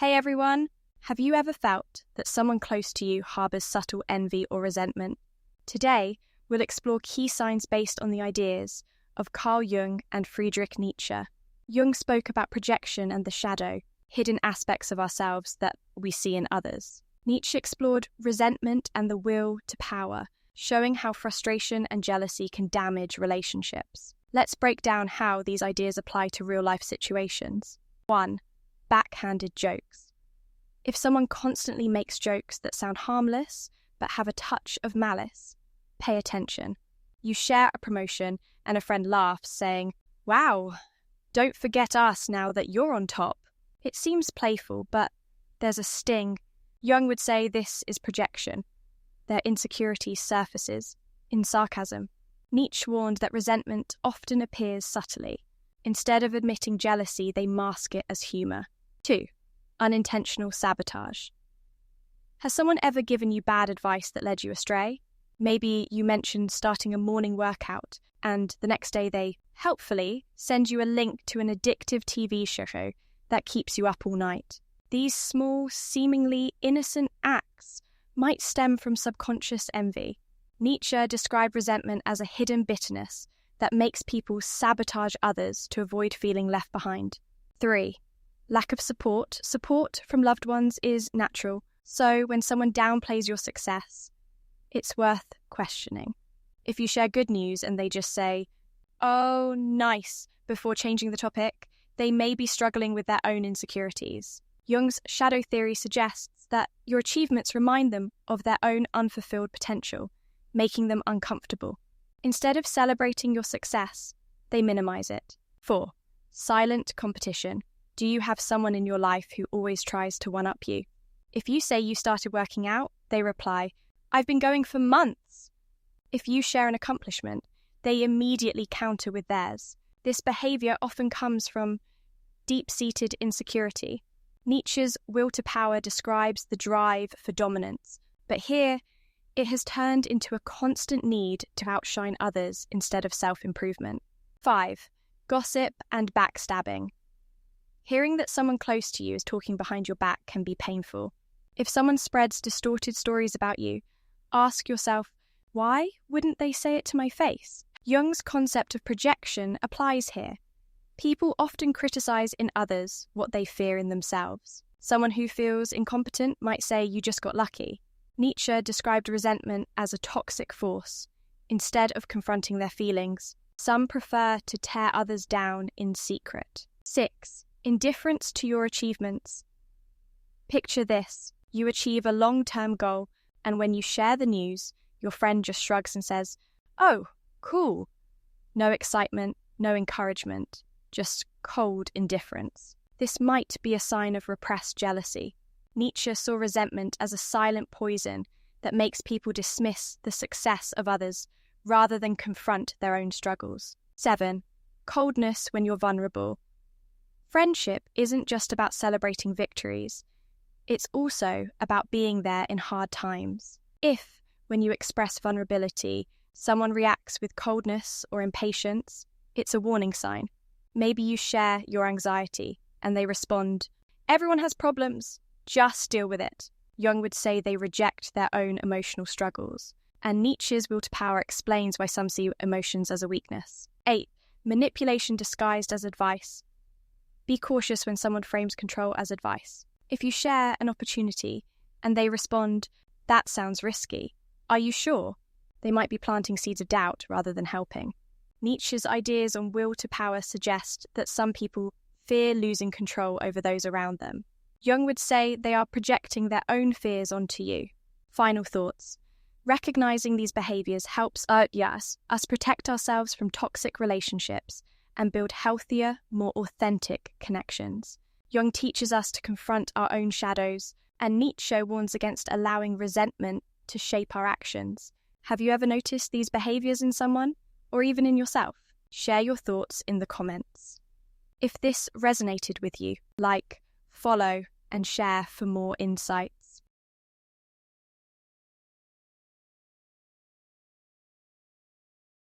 Hey everyone! Have you ever felt that someone close to you harbours subtle envy or resentment? Today, we'll explore key signs based on the ideas of Carl Jung and Friedrich Nietzsche. Jung spoke about projection and the shadow, hidden aspects of ourselves that we see in others. Nietzsche explored resentment and the will to power, showing how frustration and jealousy can damage relationships. Let's break down how these ideas apply to real-life situations. 1. Backhanded jokes. If someone constantly makes jokes that sound harmless but have a touch of malice, pay attention. You share a promotion and a friend laughs, saying, "Wow, don't forget us now that you're on top." It seems playful, but there's a sting. Jung would say this is projection. Their insecurity surfaces in sarcasm. Nietzsche warned that resentment often appears subtly. Instead of admitting jealousy, they mask it as humour. 2. Unintentional sabotage. Has someone ever given you bad advice that led you astray? Maybe you mentioned starting a morning workout, and the next day they, helpfully, send you a link to an addictive TV show that keeps you up all night. These small, seemingly innocent acts might stem from subconscious envy. Nietzsche described resentment as a hidden bitterness that makes people sabotage others to avoid feeling left behind. 3. Lack of support. Support from loved ones is natural, so when someone downplays your success, it's worth questioning. If you share good news and they just say, "Oh, nice," before changing the topic, they may be struggling with their own insecurities. Jung's shadow theory suggests that your achievements remind them of their own unfulfilled potential, making them uncomfortable. Instead of celebrating your success, they minimize it. 4. Silent competition. Do you have someone in your life who always tries to one-up you? If you say you started working out, they reply, "I've been going for months." If you share an accomplishment, they immediately counter with theirs. This behavior often comes from deep-seated insecurity. Nietzsche's will to power describes the drive for dominance, but here it has turned into a constant need to outshine others instead of self-improvement. 5. Gossip and backstabbing. Hearing that someone close to you is talking behind your back can be painful. If someone spreads distorted stories about you, ask yourself, why wouldn't they say it to my face? Jung's concept of projection applies here. People often criticize in others what they fear in themselves. Someone who feels incompetent might say, "You just got lucky." Nietzsche described resentment as a toxic force. Instead of confronting their feelings, some prefer to tear others down in secret. 6. Indifference to your achievements. Picture this. You achieve a long-term goal, and when you share the news, your friend just shrugs and says, "Oh, cool." No excitement, no encouragement, just cold indifference. This might be a sign of repressed jealousy. Nietzsche saw resentment as a silent poison that makes people dismiss the success of others rather than confront their own struggles. 7. Coldness when you're vulnerable. Friendship isn't just about celebrating victories. It's also about being there in hard times. If, when you express vulnerability, someone reacts with coldness or impatience, it's a warning sign. Maybe you share your anxiety and they respond, "Everyone has problems. Just deal with it." Jung would say they reject their own emotional struggles, and Nietzsche's will to power explains why some see emotions as a weakness. 8. Manipulation disguised as advice. Be cautious when someone frames control as advice. If you share an opportunity and they respond, "That sounds risky. Are you sure?" they might be planting seeds of doubt rather than helping. Nietzsche's ideas on will to power suggest that some people fear losing control over those around them. Jung would say they are projecting their own fears onto you. Final thoughts. Recognizing these behaviors helps us protect ourselves from toxic relationships and build healthier, more authentic connections. Jung teaches us to confront our own shadows, and Nietzsche warns against allowing resentment to shape our actions. Have you ever noticed these behaviors in someone, or even in yourself? Share your thoughts in the comments. If this resonated with you, like, follow, and share for more insights.